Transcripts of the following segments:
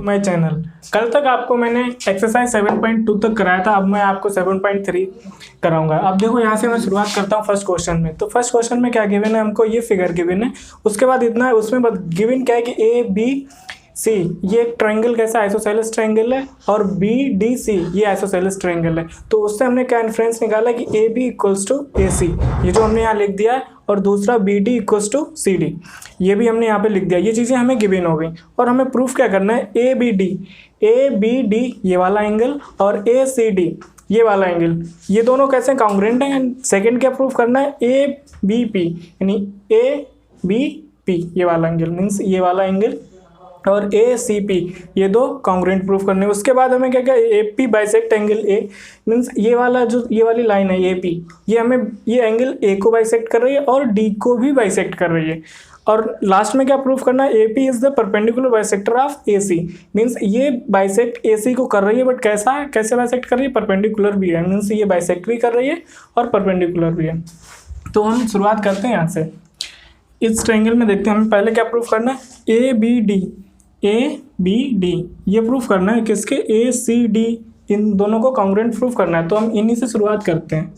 My channel. कल तक आपको मैंने एक्सरसाइज 7.2 तक कराया था, अब मैं आपको 7.3 कराऊंगा। अब देखो यहाँ से मैं शुरुआत करता हूँ फर्स्ट क्वेश्चन में। तो फर्स्ट क्वेश्चन में क्या गिवन है, हमको ये फिगर गिवन है, उसके बाद इतना है, उसमें गिवन क्या है कि ए बी सी ये एक ट्रायंगल कैसा आइसोसेलेस ट्रायंगल है और बी डी सी ये आइसोसेलेस ट्रायंगल है। तो उससे हमने क्या इन्फ्रेंस निकाला कि A B equals to A C, ये जो हमने यहाँ लिख दिया है, और दूसरा B D equals to C D, ये भी हमने यहाँ पे लिख दिया। ये चीज़ें हमें गिवन हो गई और हमें प्रूफ क्या करना है, ए बी डी ये वाला एंगल और ए सी डी ये वाला एंगल, ये दोनों कैसे कॉन्ग्रुएंट हैं। एंड सेकेंड क्या प्रूफ करना है, ए बी पी यानी ए बी पी ये वाला एंगल मीन्स ये वाला एंगल और ए सी पी ये दो कॉन्ग्रुएंट प्रूफ करने। उसके बाद हमें क्या क्या, A P bisect angle A means ये वाला जो ये वाली लाइन है ए पी, ये हमें ये एंगल ए को बाइसेक्ट कर रही है और डी को भी बाइसेक्ट कर रही है। और लास्ट में क्या प्रूफ करना है, A P is the perpendicular bisector of A C means ये बाइसेक्ट ए सी को कर रही है, बट कैसा है, कैसे बाइसेक्ट कर रही है, परपेंडिकुलर भी है, मीन्स ये बाइसेक्ट भी कर रही है और परपेंडिकुलर भी है। तो हम शुरुआत करते हैं यहाँ से। इस ट्रायंगल में देखते हैं हमें पहले क्या प्रूफ करना है, ए बी डी ये प्रूफ करना है किसके, ए सी डी इन दोनों को कॉन्ग्रुएंट प्रूफ करना है। तो हम इन्हीं से शुरुआत करते हैं।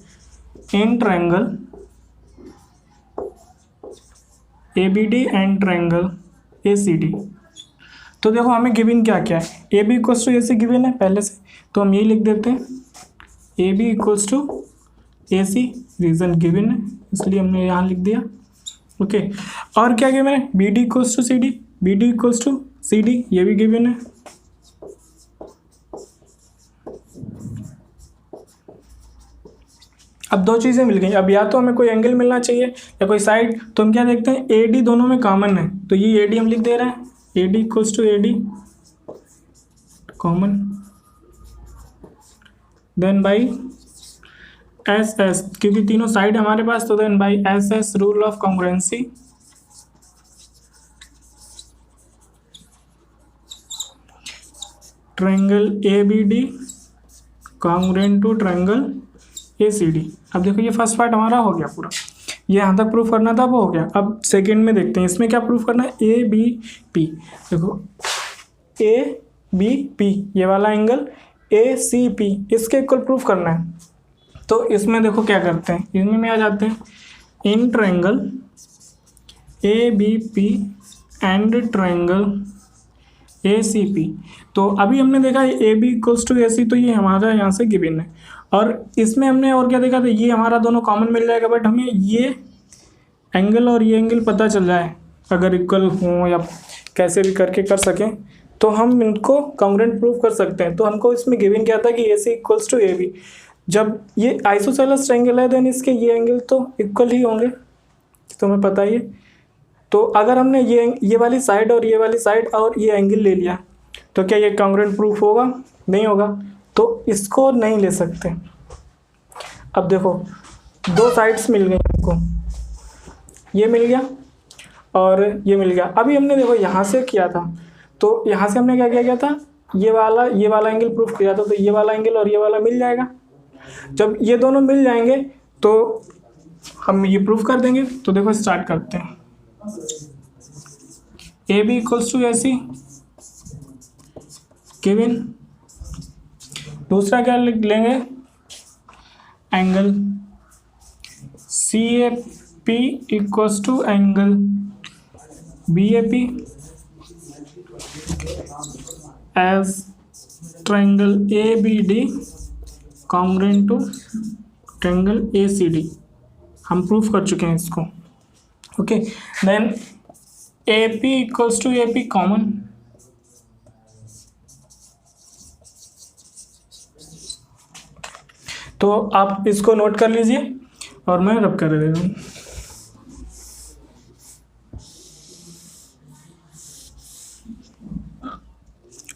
In triangle A B D and triangle A C D. तो देखो हमें गिवन क्या क्या है, A B equals to A C given है पहले से, तो हम ये लिख देते हैं A B equals to A C, reason given है इसलिए हमने यहाँ लिख दिया। ओके और क्या गिवन है, B D equals to C D, B D equals to C D ये भी गिवन है। अब दो चीज़ें मिल गई, अब या तो हमें कोई एंगल मिलना चाहिए या कोई साइड, तो हम क्या देखते हैं, ए डी दोनों में कॉमन है, तो ये ए डी हम लिख दे रहे हैं, A D equals to A D common, then by S S, क्योंकि तीनों साइड हमारे पास, तो then by S S rule of congruency, triangle A B D congruent to triangle A C D. अब देखो ये फर्स्ट पार्ट हमारा हो गया पूरा, ये यहाँ तक प्रूफ करना था वो हो गया। अब सेकंड में देखते हैं इसमें क्या प्रूफ करना है, ए बी पी, देखो ए बी पी ये वाला एंगल ए सी पी इसके इक्वल प्रूफ करना है। तो इसमें देखो क्या करते हैं, इनमें आ जाते हैं, in triangle A B P and triangle A C P. तो अभी हमने देखा A B equals to A C, तो ये हमारा यहाँ से गिवन है। और इसमें हमने और क्या देखा था, ये हमारा दोनों कॉमन मिल जाएगा, बट हमें ये एंगल और ये एंगल पता चल जाए, अगर इक्वल हो या कैसे भी करके कर सकें तो हम इनको कॉन्ग्रुएंट प्रूफ कर सकते हैं। तो हमको इसमें गिवन क्या था कि ए सी इक्वल्स टू ए बी, जब ये आइसोसेलेस ट्रायंगल है देन इसके ये एंगल तो इक्वल ही होंगे, तुम्हें पता ही है। तो अगर हमने ये वाली साइड और ये वाली साइड और ये एंगल ले लिया तो क्या ये कॉन्ग्रुएंट प्रूफ होगा, नहीं होगा, तो इसको नहीं ले सकते। अब देखो दो साइड्स मिल गई हमको, ये मिल गया और ये मिल गया। अभी हमने देखो यहाँ से किया था, तो यहाँ से हमने क्या किया गया था, ये वाला एंगल प्रूफ किया था, तो ये वाला एंगल और ये वाला मिल जाएगा। जब ये दोनों मिल जाएंगे तो हम ये प्रूफ कर देंगे। तो देखो स्टार्ट करते हैं, A B equals to A C given, दूसरा क्या लेंगे, angle C A P equals to angle B A P as triangle A B D congruent to triangle A C D. हम प्रूफ कर चुके हैं इसको। Okay then A P equals to A P common, तो आप इसको note कर लीजिए और मैं रब कर दे रहा हूँ।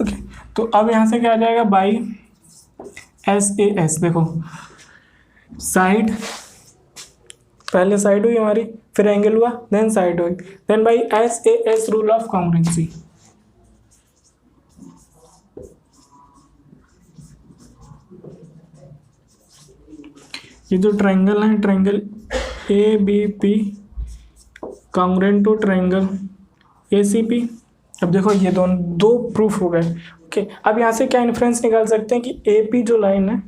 ओके तो अब यहाँ से क्या आ जाएगा, बाई एस ए एस, देखो साइड पहले साइड हुई हमारी, फिर एंगल हुआ, देन साइड हुई, then by S A S rule of congruency. ये जो ट्रायंगल है, triangle A B P congruent to triangle ACP। अब देखो ये दो प्रूफ हो गए। ओके, अब यहाँ से क्या इन्फ्रेंस निकाल सकते हैं कि AP जो लाइन है,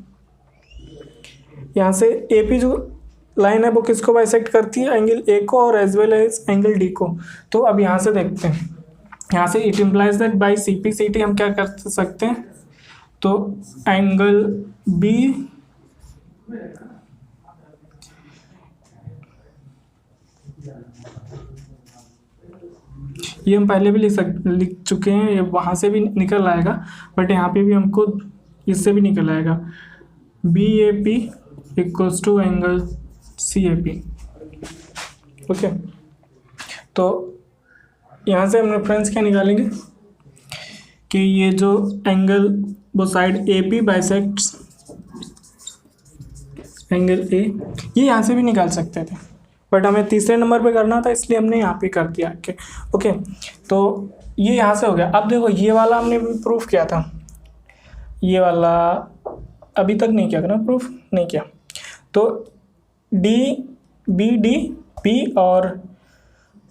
यहाँ से AP जो लाइन है वो किसको बाइसेक्ट करती है, एंगल A को और as well as angle D को। तो अब यहाँ से देखते हैं, यहाँ से it implies that by CPCT हम क्या कर सकते हैं, तो एंगल B ये हम पहले भी लिख चुके हैं, ये वहाँ से भी निकल आएगा, बट यहाँ पे भी हमको इससे भी निकल आएगा BAP equals to angle CAP। Okay, तो यहाँ से हम रेफरेंस क्या निकालेंगे कि ये जो एंगल वो side AP bisects angle A, ये यहाँ से भी निकाल सकते थे, बट हमें तीसरे नंबर पे करना था इसलिए हमने यहाँ पे कर दिया। ओके, तो ये यहाँ से हो गया। अब देखो ये वाला हमने प्रूफ किया था, ये वाला अभी तक नहीं किया, प्रूफ नहीं किया। तो BDP और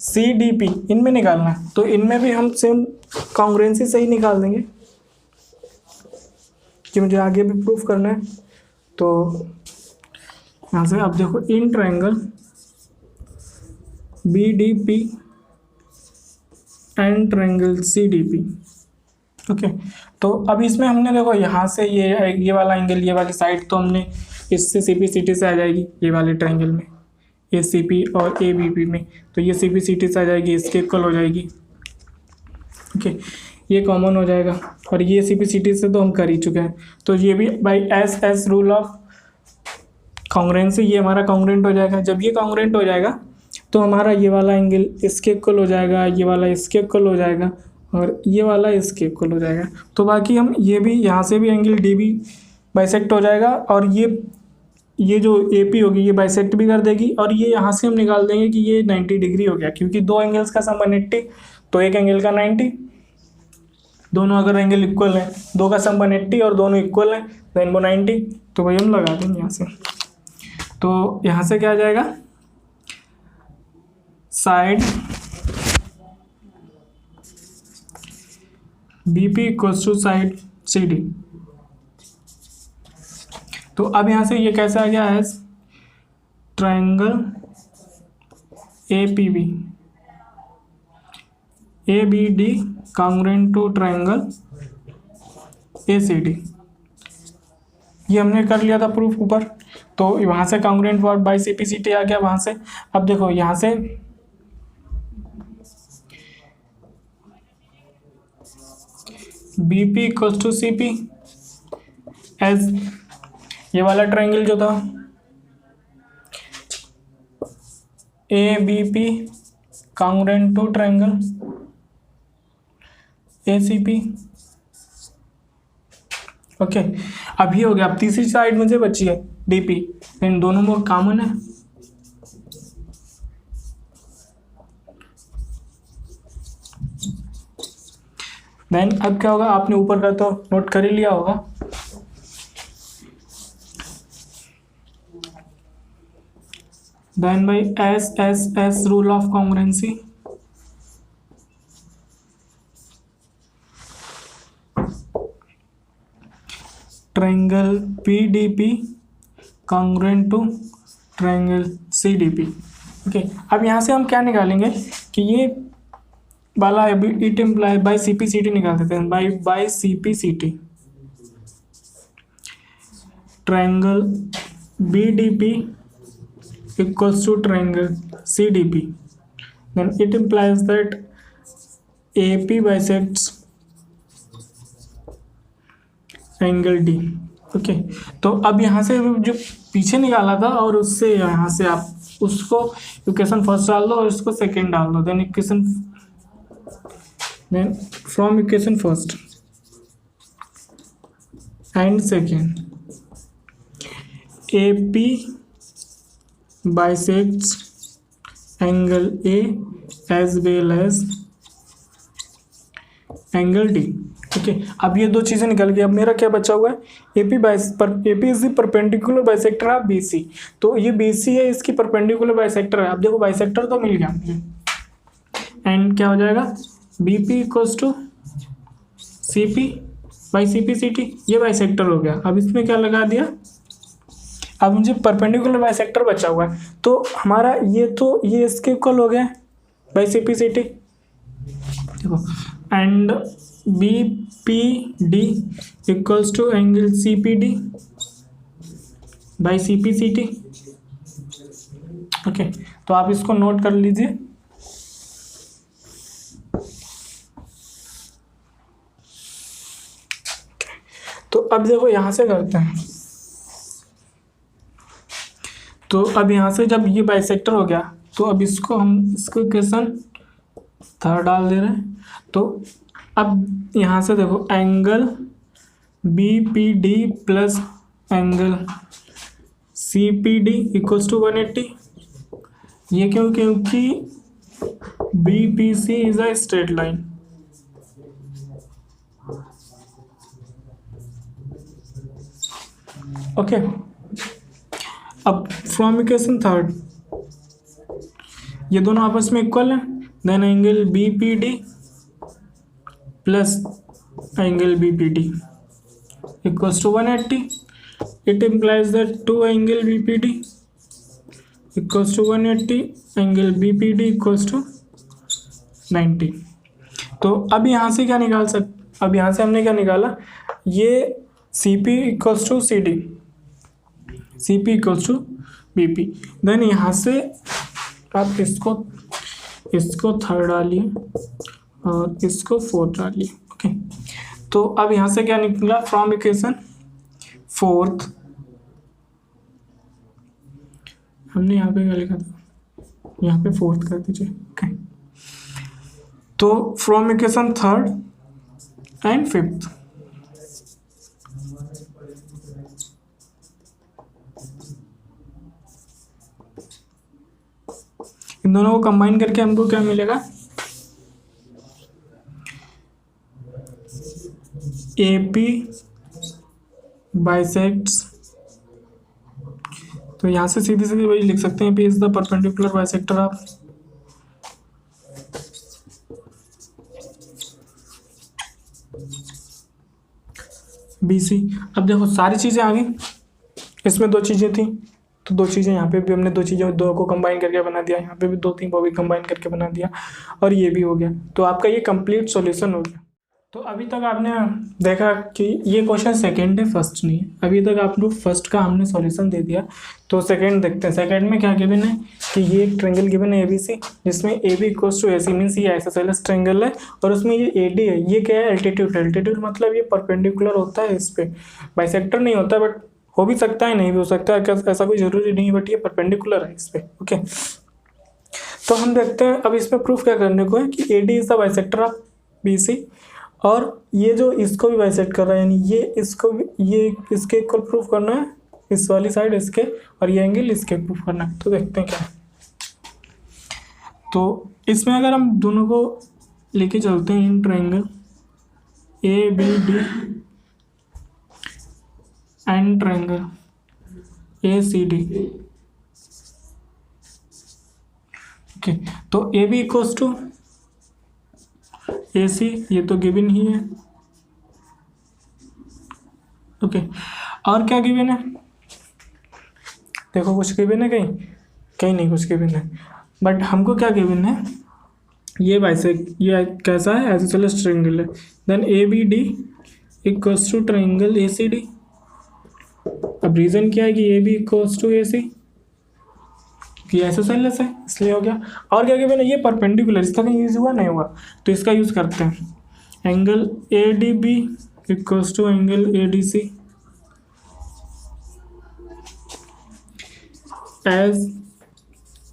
CDP इनमें निकालना है, तो इनमें भी हम सेम कॉन्ग्रुएंसी से ही निकाल देंगे कि मुझे आगे भी प्रूफ करना है। तो यहाँ से अब देखो in triangle BDP and triangle CDP। Okay, तो अब इसमें हमने देखो यहाँ से ये वाला एंगल, ये वाली साइड तो हमने इससे CPCT से आ जाएगी, ये वाले ट्रायंगल में ACP और ABP में, तो ये CPCT से आ जाएगी, इसके इक्वल हो जाएगी। ओके, ये कॉमन हो जाएगा, और ये CPCT से तो हम कर ही चुके हैं, तो ये भी by S rule of congruency ये हमारा कॉन्ग्रुएंट हो जाएगा। जब ये कॉन्ग्रुएंट हो जाएगा तो हमारा ये वाला एंगल इसके इक्वल हो जाएगा, ये वाला इसके इक्वल हो जाएगा, और ये वाला इसके इक्वल हो जाएगा। तो बाकी हम ये भी यहाँ से भी एंगल DB बाइसेक्ट हो जाएगा, और ये जो AP होगी ये बाइसेक्ट भी कर देगी, और ये यहाँ से हम निकाल देंगे कि ये 90 डिग्री हो गया, क्योंकि दो एंगल्स का सम 180 तो एक एंगल का 90, दोनों अगर एंगल इक्वल है, दो का सम 180 और दोनों इक्वल है देन वो 90, तो वही हम लगा देंगे यहाँ से। तो यहाँ से क्या आ जाएगा, side BP equals to side CD। तो अब यहाँ से ये कैसे आ गया है, triangle APB ABD congruent to triangle ACD। ये हमने कर लिया था प्रूफ ऊपर, तो वहाँ से कॉन्ग्रुएंट वर्ड बाई CPCT आ गया वहाँ से। अब देखो यहाँ से BP equals to CP as ये वाला ट्रायंगल जो था ABP congruent to triangle ACP। Okay, अब ये हो गया। अब तीसरी साइड मुझे बची है DP, इन दोनों में कॉमन है, देन अब क्या होगा, आपने ऊपर का तो नोट कर ही लिया होगा। Then by S rule of congruency triangle PDP congruent to triangle CDP। Okay, अब यहाँ से हम क्या निकालेंगे कि ये वाला इट इम्प्लाई बाई CPCT निकाल देते हैं, by CPCT triangle BDP equals to triangle CDP, then it implies that AP bisects angle D। Okay, तो अब यहाँ से जो पीछे निकाला था और उससे यहाँ से आप उसको इक्वेशन फर्स्ट डाल दो और इसको सेकेंड डाल दो, then from equation first and second AP bisects angle A as well as angle D। Okay, अब ये दो चीज़ें निकल गई। अब मेरा क्या बचा हुआ है, AP is the perpendicular bisector of BC। तो ये BC है, इसकी परपेंडिकुलर बाइसेक्टर है। अब देखो बाइसेक्टर तो मिल गया मुझे, एंड क्या हो जाएगा B P equals to C P by C P C T, ये बाइसेक्टर हो गया। अब इसमें क्या लगा दिया, अब मुझे परपेंडिकुलर बाइसेक्टर बचा हुआ है, तो हमारा ये इसके इक्वल हो गया by C P C T. देखो and B P D equals to angle C P D by C P C T. Okay, तो आप इसको नोट कर लीजिए। तो अब देखो यहाँ से करते हैं, तो अब यहाँ से जब ये बाइसेक्टर हो गया तो अब इसको हम इसको इक्वेशन थर्ड डाल दे रहे हैं। तो अब यहाँ से देखो angle B P D plus angle C P D equals to 180। ये क्यों, क्योंकि B P C is a straight line. Okay, अब फ्रॉम इक्वेशन थर्ड ये दोनों आपस में इक्वल हैं, then angle B P D plus angle B P D equals to 180। It implies that two angle B P D equals to 180 angle B P D equals to 90। तो अब यहाँ से क्या निकाल अब यहाँ से हमने क्या निकाला, ये C P equals to C D, C P equals to B P. Then यहाँ से आप इसको थर्ड डालिए और इसको फोर्थ डालिए। ओके, तो अब यहाँ से क्या निकला, फ्रॉम इक्वेशन फोर्थ, हमने यहाँ पे क्या लिखा था, यहाँ पे फोर्थ कर दीजिए। ओके, तो from equation third and fifth इन दोनों को कंबाइन करके हमको क्या मिलेगा, ए पी बाइसेक्ट्स। तो यहाँ से सीधी सीधी वही लिख सकते हैं, P is the perpendicular bisector of B C. अब देखो सारी चीज़ें आ गई, इसमें दो चीज़ें थी तो दो चीज़ें यहाँ पे भी हमने दो चीज़ें दो को कंबाइन करके बना दिया, यहाँ पे भी दो थी वो भी कंबाइन करके बना दिया, और ये भी हो गया। तो आपका ये कंप्लीट सॉल्यूशन हो गया। तो अभी तक आपने देखा कि ये क्वेश्चन सेकंड है, फर्स्ट नहीं है। अभी तक आप लोग फर्स्ट का हमने सॉल्यूशन दे दिया, तो सेकंड देखते हैं। सेकंड में क्या गिवन है कि ये एक ट्रायंगल गिवन है ABC, जिसमें AB equals to AC means ये आइसोसेलेस ट्रायंगल है, और उसमें ये AD है, ये क्या है, एल्टीट्यूड। एल्टीट्यूड मतलब ये परपेंडिकुलर होता है इस पर, बाइसेक्टर नहीं होता, बट हो भी सकता है नहीं भी हो सकता है, ऐसा कोई ज़रूरी नहीं, बट ये परपेंडिकुलर है इस पर। ओके, तो हम देखते हैं अब इसमें प्रूफ क्या करने को है कि AD is the bisector of BC, और ये जो इसको भी बाइसेक्ट कर रहा है, यानी ये इसको भी, ये इसके इक्वल प्रूफ करना है, इस वाली साइड इसके, और ये एंगल इसके प्रूफ करना है। तो देखते हैं क्या है। तो इसमें अगर हम दोनों को लेके चलते हैं in triangle ABD and triangle ACD। Okay, तो AB इक्वल्स टू AC, ये तो गिवन ही है। ओके, और क्या गिवन है, देखो कुछ गिवन है, कहीं नहीं कुछ गिवन है, बट हमको क्या गिवन है, ये बाइसेक्ट, ये कैसा है, आइसोसेलेस ट्रायंगल है। Then ABD equals to triangle ACD। अब रीजन क्या है कि AB इक्वल्स टू AC, कि आइसोसेलेस है इसलिए हो गया। और क्या गिवन है, ये परपेंडिकुलर, इसका कहीं यूज हुआ नहीं हुआ, तो इसका यूज करते हैं। Angle ADB equals to angle ADC as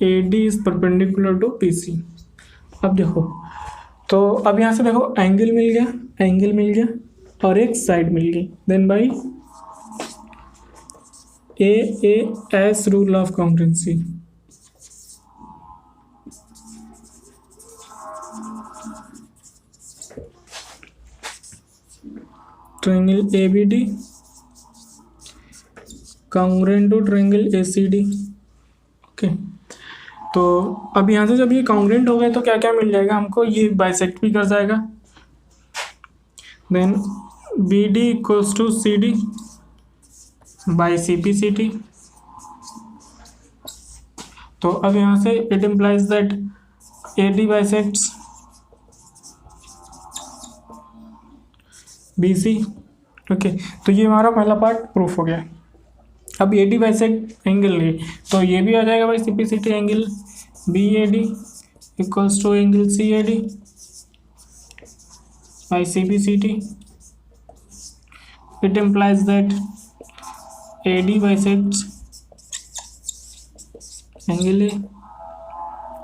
AD is perpendicular to PC। अब देखो, तो अब यहाँ से देखो एंगल मिल गया और एक साइड मिल गई, then by AAS rule of congruency, triangle ABD congruent to triangle ACD। Okay, तो अब यहाँ से जब ये कॉन्ग्रुएंट हो गए तो क्या क्या मिल जाएगा हमको, ये बाइसेक्ट भी कर जाएगा। Then B D equals to C D by C P C T. तो अब यहाँ से it implies that A D bisects B C. Okay, तो ये हमारा पहला पार्ट प्रूफ हो गया। अब ए डी बाइसेक्ट एंगल ले, तो ये भी आ जाएगा भाई C P C T angle B A D equals to angle C A D by C P C T. It implies that A D bisects angle A.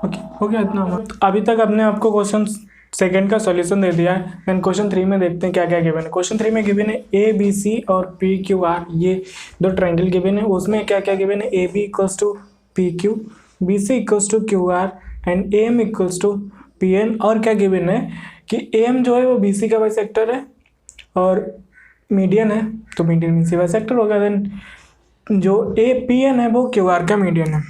Okay, हो गया इतना। अभी तक अपने आपको क्वेश्चन सेकंड का सॉल्यूशन दे दिया है। देन क्वेश्चन 3 में देखते हैं क्या क्या गिवन है। क्वेश्चन 3 में गिवन है ए बी सी और पी क्यू आर, ये दो ट्रायंगल गिवन है। उसमें क्या क्या गिवन है, A B equals to P Q, B C equals to Q R and A M equals to P N. और क्या गिवन है कि ए एम जो है वो बी सी का बाइसेक्टर है और मीडियन है, तो मीडियन बी सी बाइसेक्टर होगा। देन जो ए पी एन है वो क्यू आर का मीडियन है।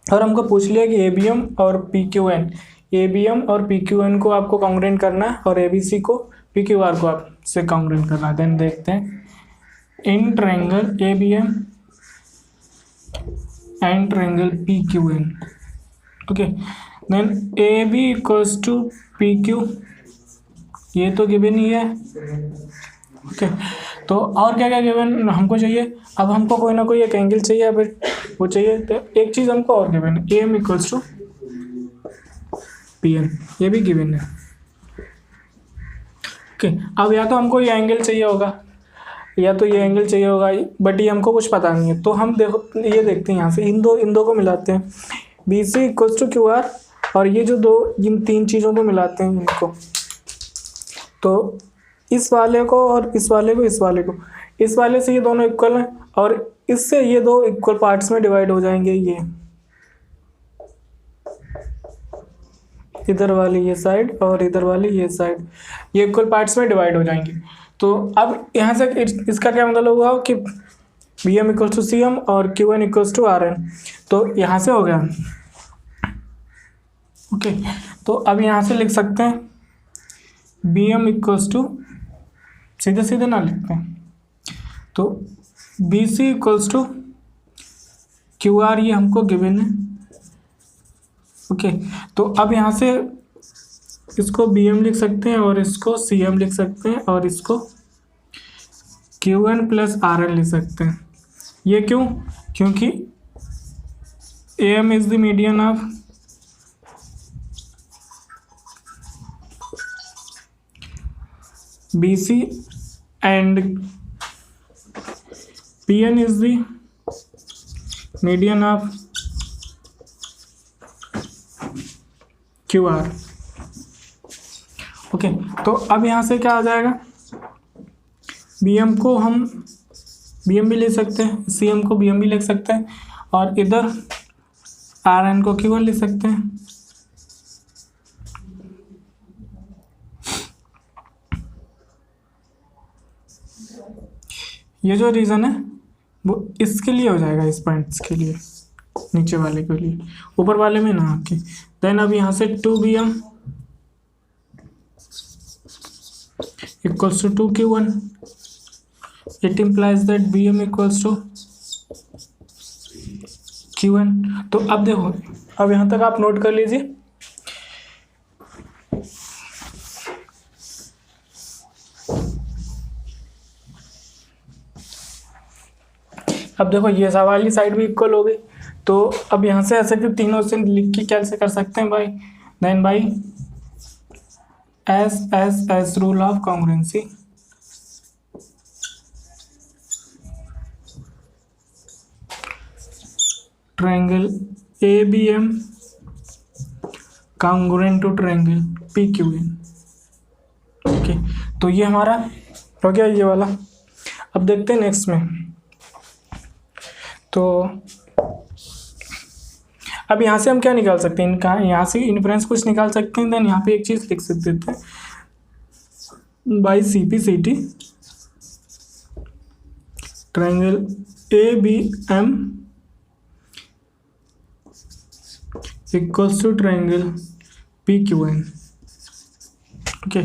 और हमको पूछ लिया कि ए बी एम और P Q N, A B M और पी क्यू एन को आपको कॉन्ग्रुएंट करना है और ए बी सी को पी क्यू आर को आपसे कॉन्ग्रुएंट करना है। देन देखते हैं in triangle A B M and triangle P Q N. Okay, then A B equals to P Q, ये तो गिवन ही है। ओके, तो और क्या क्या गिवन हमको चाहिए, अब हमको कोई ना कोई एक एंगल चाहिए या फिर वो चाहिए। तो एक चीज़ हमको और गिवन है, A M equals to P N, ये भी गिवन है। ओके, अब या तो हमको ये एंगल चाहिए होगा या तो ये एंगल चाहिए होगा, बट ये हमको कुछ पता नहीं है। तो हम देखो ये देखते हैं यहाँ से इन दो को मिलाते हैं, B C equals to Q R और ये जो दो इन तीन चीज़ों को मिलाते हैं इनको। तो इस वाले को और इस वाले को, इस वाले से ये दोनों इक्वल हैं और इससे ये दो इक्वल पार्ट्स में डिवाइड हो जाएंगे। ये इधर वाली ये साइड और इधर वाली ये साइड, ये इक्वल पार्ट्स में डिवाइड हो जाएंगी। तो अब यहाँ से इसका क्या मतलब हुआ कि B M equals to C M और Q N equals to R N. तो यहाँ से हो गया। ओके, तो अब यहाँ से लिख सकते हैं बी एम इक्वल्स टू, सीधे सीधे ना लिखते हैं, तो B C equals to Q R, ये हमको गिवन है। ओके, तो अब यहाँ से इसको बी एम लिख सकते हैं और इसको सी एम लिख सकते हैं और इसको Q N plus R N लिख सकते हैं। ये क्यों? क्योंकि A M is the median of B C and P N is the median of Q R. Okay, तो अब यहाँ से क्या आ जाएगा, बी एम को हम बी एम भी ले सकते हैं, सी एम को बी एम भी लिख सकते हैं और इधर आर एन को क्यू एन लिख सकते हैं। ये जो रीज़न है वो इसके लिए हो जाएगा, इस पॉइंट्स के लिए, नीचे वाले के लिए, ऊपर वाले में ना आपके। देन अब यहाँ से 2bm equals to 2q1, it implies that bm equals to q1। तो अब देखो, अब यहाँ तक आप नोट कर लीजिए। अब देखो ये वाली साइड भी इक्वल हो गई, तो अब यहाँ से ऐसे कि तीनों से लिख के कैसे कर सकते हैं भाई, then by S rule of congruency, triangle A B M congruent to triangle P Q N. Okay, तो ये हमारा हो गया ये वाला। अब देखते हैं नेक्स्ट में। तो अब यहाँ से हम क्या निकाल सकते हैं, इनका यहाँ से इन्फ्रेंस कुछ निकाल सकते हैं। देन यहाँ पे एक चीज़ लिख सकते थे, by C P C T triangle A B M equals to triangle P Q N. Okay,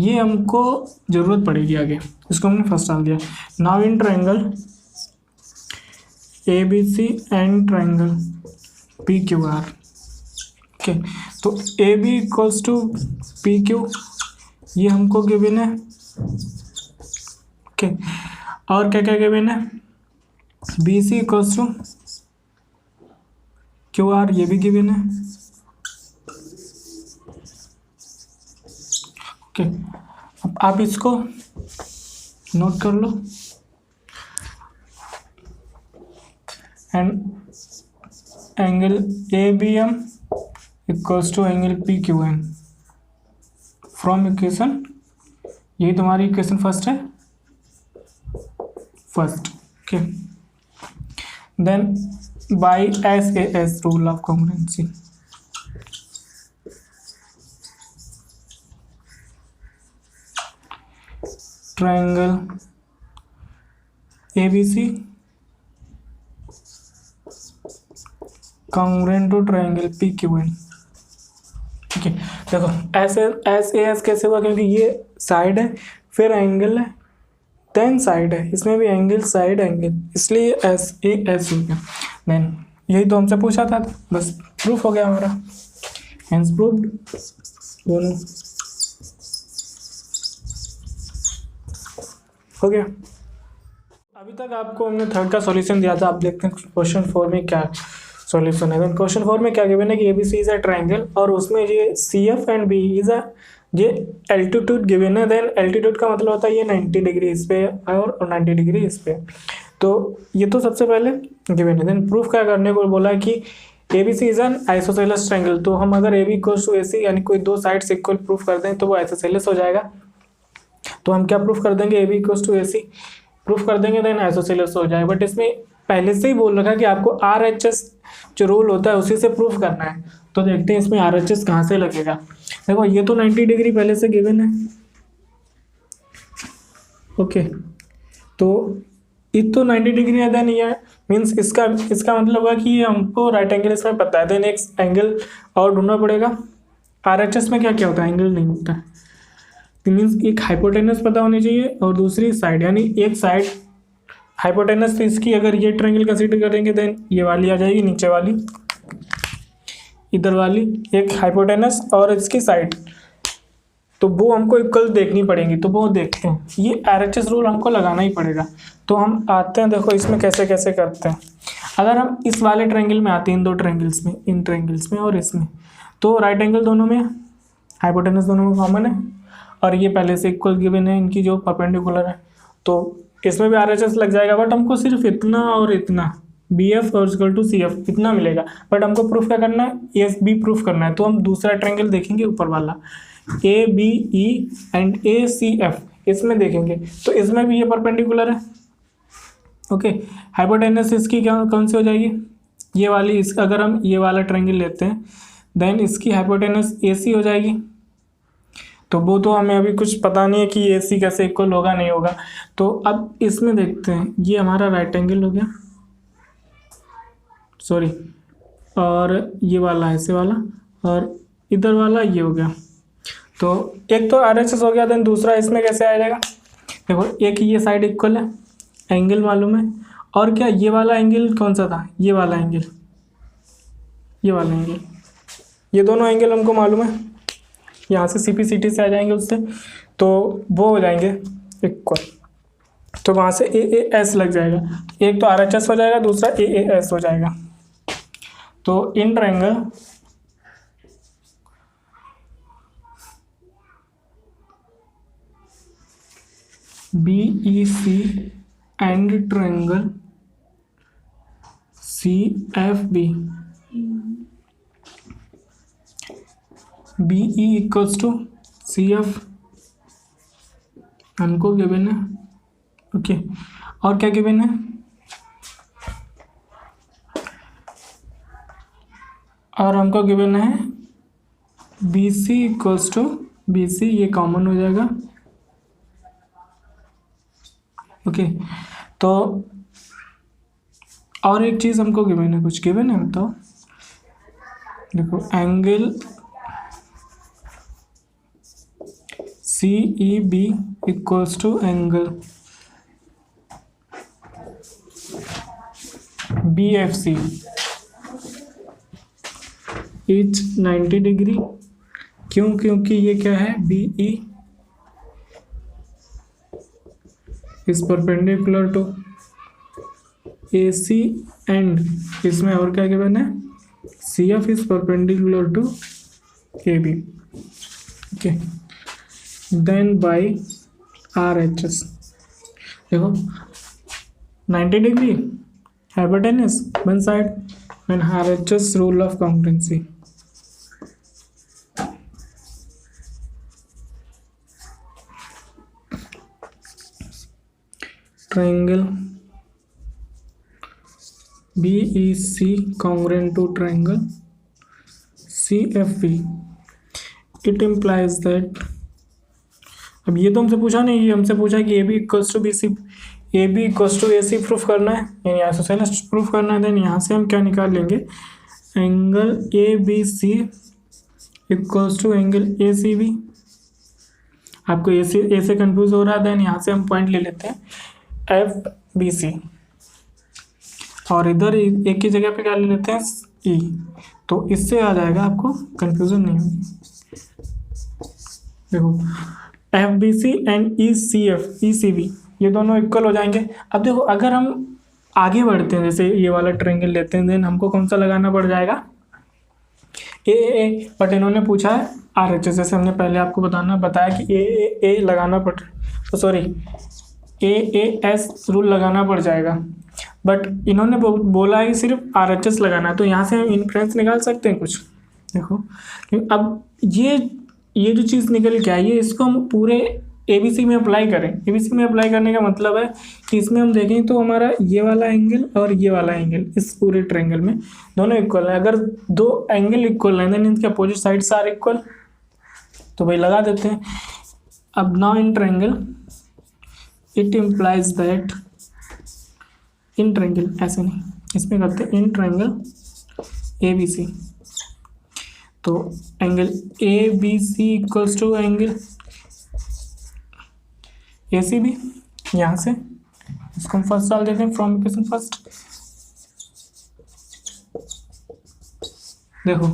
ये हमको ज़रूरत पड़ेगी आगे, इसको हमने फर्स्ट डाल दिया। Now in triangle A B C and triangle P Q R. Okay, तो A B equals to P Q, ये हमको गिवन है। ओके, और क्या क्या गिवन है, B C equals to Q R, ये भी गिवन है। ओके, अब आप इसको नोट कर लो। And angle A B M equals to angle P Q N from equation, यही तुम्हारी इक्वेशन फर्स्ट है, first. Okay, then by SAS rule of congruency, triangle ABC congruent to triangle PQN। ठीक है, देखो SAS कैसे हुआ, क्योंकि ये साइड है, फिर एंगल है, देन साइड है, इसमें भी एंगल साइड एंगल, इसलिए SAS हो गया। देन यही तो हमसे पूछा था, बस प्रूफ हो गया हमारा, हेंस प्रूव्ड। दोनों हो गया। अभी तक आपको हमने थर्ड का सॉल्यूशन दिया था, आप देखते हैं क्वेश्चन 4 में क्या सॉल्यूशन है। क्वेश्चन 4 में क्या गिवन है कि ABC इज अ ट्रायंगल, और उसमें ये CF and B is a, ये एल्टीट्यूड गिवन है। देन एल्टीट्यूड का मतलब होता है ये 90 डिग्री इस पे और 90 डिग्री इस पे, तो ये तो सबसे पहले गिवन है। देन प्रूफ क्या करने को बोला है कि ABC is an isosceles triangle, तो हम अगर AB इक्वल्स टू AC यानी कोई दो साइड्स इक्वल प्रूफ कर दें तो वो आइसोसेलेस हो जाएगा। तो हम क्या प्रूफ कर देंगे, AB equals to AC proof कर देंगे, देन आइसोसेलेस हो जाएगा। बट इसमें पहले से ही बोल रखा है कि आपको RHS जो रूल होता है उसी से प्रूफ करना है, तो देखते हैं इसमें RHS कहाँ से लगेगा। देखो ये तो 90 डिग्री पहले से गिवन है। ओके, तो ये तो 90 डिग्री है, देन ये मीन्स इसका मतलब हुआ कि ये हमको राइट एंगल इसमें पता है, देन एक एंगल और ढूंढना पड़ेगा। RHS में क्या क्या होता है, एंगल नहीं होता है, मीन्स एक हाइपोटेनस पता होनी चाहिए और दूसरी साइड, यानी एक साइड हाइपोटेनस, तो इसकी अगर ये ट्रायंगल कंसीडर करेंगे देन ये वाली आ जाएगी, नीचे वाली इधर वाली एक हाइपोटेनस और इसकी साइड, तो वो हमको इक्वल देखनी पड़ेंगी, तो वो देखते हैं। ये RHS रूल हमको लगाना ही पड़ेगा। तो हम आते हैं, देखो इसमें कैसे कैसे करते हैं। अगर हम इस वाले ट्रायंगल में आते हैं, इन दो ट्रायंगल्स में, इन ट्रायंगल्स में और इसमें, तो राइट एंगल दोनों में, हाइपोटेनस दोनों में कॉमन है और ये पहले से इक्वल गिवन है इनकी जो परपेंडिकुलर है, तो इसमें भी RHS लग जाएगा। बट हमको सिर्फ इतना और इतना BF और इक्वल टू CF इतना मिलेगा, बट हमको प्रूफ क्या करना है, AB प्रूफ करना है। तो हम दूसरा ट्रायंगल देखेंगे ऊपर वाला, ABE एंड ACF, इसमें देखेंगे तो इसमें भी ये परपेंडिकुलर है। ओके, हाइपोटेनस इसकी क्या कौन सी हो जाएगी, ये वाली। इस अगर हम ये वाला ट्रायंगल लेते हैं देन इसकी हाइपोटेनस AC हो जाएगी। तो वो तो हमें अभी कुछ पता नहीं है कि AC कैसे इक्वल होगा नहीं होगा। तो अब इसमें देखते हैं, ये हमारा राइट एंगल हो गया, सॉरी, और ये वाला ऐसे वाला और इधर वाला ये हो गया। तो एक तो RHS हो गया, देन दूसरा इसमें कैसे आ जाएगा, देखो एक ये साइड इक्वल है, एंगल मालूम है, और क्या ये वाला एंगल कौन सा था, ये वाला एंगल, ये वाला एंगल, ये दोनों एंगल हमको मालूम है, यहाँ से CPCT से आ जाएंगे उससे, तो वो हो जाएंगे इक्वल, तो वहाँ से AAS लग जाएगा। एक तो RHS हो जाएगा, दूसरा AAS हो जाएगा। तो in triangle BEC and triangle CFB, BE equals to CF हमको गिवन है। ओके, और क्या गिवन है, और हमको गिवन है BC इक्वल्स टू BC, ये कॉमन हो जाएगा। ओके, तो और एक चीज़ हमको गिवन है, कुछ गिवन है बताओ, देखो angle CEB equals to angle BFC is 90 degree. क्यों? क्योंकि ये क्या है, BE is perpendicular to AC and इसमें और क्या गिवन है, CF is perpendicular to AB। Okay, then by RHS। देखो 90 degree hypotenuse one side and RHS rule of congruency। triangle BEC congruent to triangle CFB, it implies that, अब ये तो हमसे पूछा नहीं, ये हमसे पूछा कि AB equals to BC, AB equals to AC proof करना है, यानी आइसोसेलेस प्रूफ करना है। देन यहाँ से हम क्या निकाल लेंगे, angle ABC equals to angle ACB। आपको ए से कंफ्यूज हो रहा है, देन यहाँ से हम पॉइंट ले लेते हैं FBC और इधर एक की जगह पे क्या ले लेते हैं E, तो इससे आ जाएगा, आपको कंफ्यूजन नहीं होगी। देखो FBC एंड ECB ये दोनों इक्वल हो जाएंगे। अब देखो अगर हम आगे बढ़ते हैं, जैसे ये वाला ट्रायंगल लेते हैं, देन हमको कौन सा लगाना पड़ जाएगा, ए, बट इन्होंने पूछा है RHS। जैसे हमने पहले आपको बताया कि ए लगाना पड़, तो सॉरी AAS रूल लगाना पड़ जाएगा, बट इन्होंने बोला है सिर्फ RHS लगाना है। तो यहाँ से हम इन्फ्रेंस निकाल सकते हैं कुछ। देखो अब ये जो चीज़ निकल के आई है, इसको हम पूरे ABC में अप्लाई करें। ABC में अप्लाई करने का मतलब है कि इसमें हम देखें तो हमारा ये वाला एंगल और ये वाला एंगल इस पूरे ट्रायंगल में दोनों इक्वल है। अगर दो एंगल इक्वल है, देन इनके अपोजिट साइड्स आर इक्वल, तो भाई लगा देते हैं। अब now in triangle it implies that, in triangle ऐसे नहीं, इसमें करते हैं इन ट्रायंगल ABC, तो angle ABC equals to angle ACB। यहाँ से इसको हम फर्स्ट डाल देते हैं फ्रॉम इक्वेशन फर्स्ट। देखो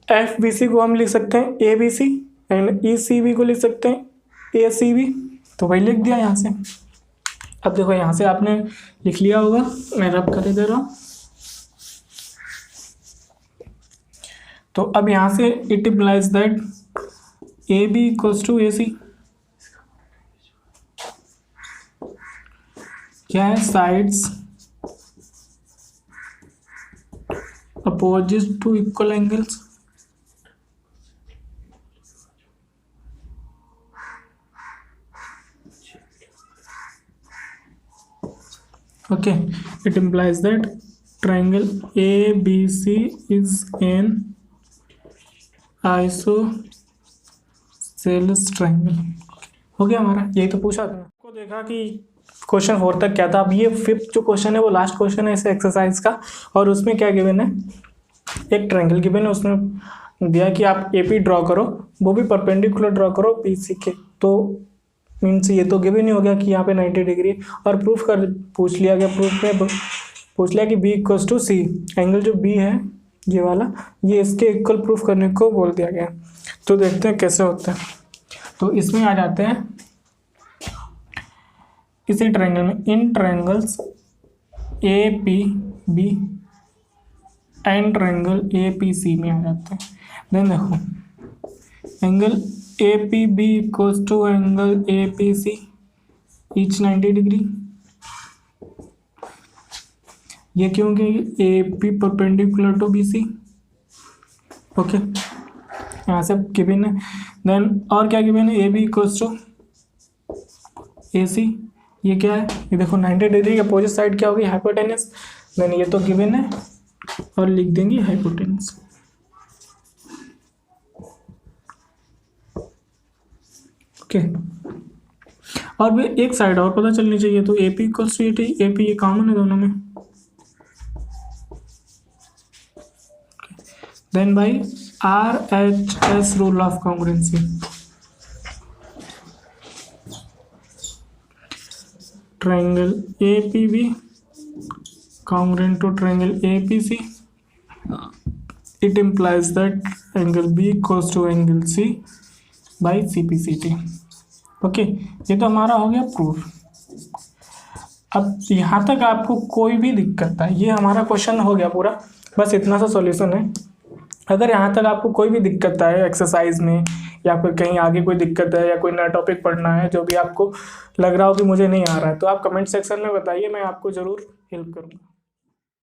FBC को हम लिख सकते हैं ABC एंड ECB को लिख सकते हैं ACB, तो वही लिख दिया यहाँ से। अब देखो यहाँ से आपने लिख लिया होगा, मैं रब कर दे रहा हूँ। तो अब यहाँ से it implies that AB equals to AC, क्या है, sides opposite to equal angles. Okay, it implies that triangle ABC is an isosceles triangle. हो गया हमारा, यही तो पूछा था। आपको देखा कि क्वेश्चन 4 तक क्या था। अब ये 5th जो क्वेश्चन है वो लास्ट क्वेश्चन है इस एक्सरसाइज का, और उसमें क्या गिवन है, एक ट्रायंगल गिवन है, उसमें दिया कि आप AP ड्रॉ करो, वो भी परपेंडिकुलर ड्रॉ करो BC के। तो मीन्स ये तो गिवन ही हो गया कि यहाँ पे 90 डिग्री, और प्रूफ कर पूछ लिया गया, प्रूफ में पूछ लिया कि B equals to C, angle जो B है ये वाला, ये इसके इक्वल प्रूफ करने को बोल दिया गया। तो देखते हैं कैसे होता है। तो इसमें आ जाते हैं इसी ट्रायंगल में, in triangles APB and triangle APC में आ जाते हैं। देन देखो angle APB equals to angle APC each 90 degree. ये क्यों कि AP परपेंडिकुलर टू BC। ओके, यहाँ से गिवन है। देन और क्या गिवन है, AB इक्वल्स टू AC, ये क्या है, ये देखो 90 डिग्री के अपोजिट साइड क्या होगी, हाइपोटेनस। देन ये तो गिवन है और लिख देंगे हाइपोटेनस। ओके, और भी एक साइड और पता चलनी चाहिए, तो AP इक्वल्स टू AP, ये कॉमन है दोनों में। Then by RHS rule of congruency. Triangle APB congruent to triangle APC, it implies that angle B equals to angle C by CPCT। Okay, ये तो हमारा हो गया प्रूफ। अब यहाँ तक आपको कोई भी दिक्कत है, ये हमारा क्वेश्चन हो गया पूरा, बस इतना सा सॉल्यूशन है। अगर यहाँ तक आपको कोई भी दिक्कत है एक्सरसाइज में, या फिर कहीं आगे कोई दिक्कत है, या कोई नया टॉपिक पढ़ना है जो भी आपको लग रहा हो कि मुझे नहीं आ रहा है, तो आप कमेंट सेक्शन में बताइए, मैं आपको ज़रूर हेल्प करूँगा।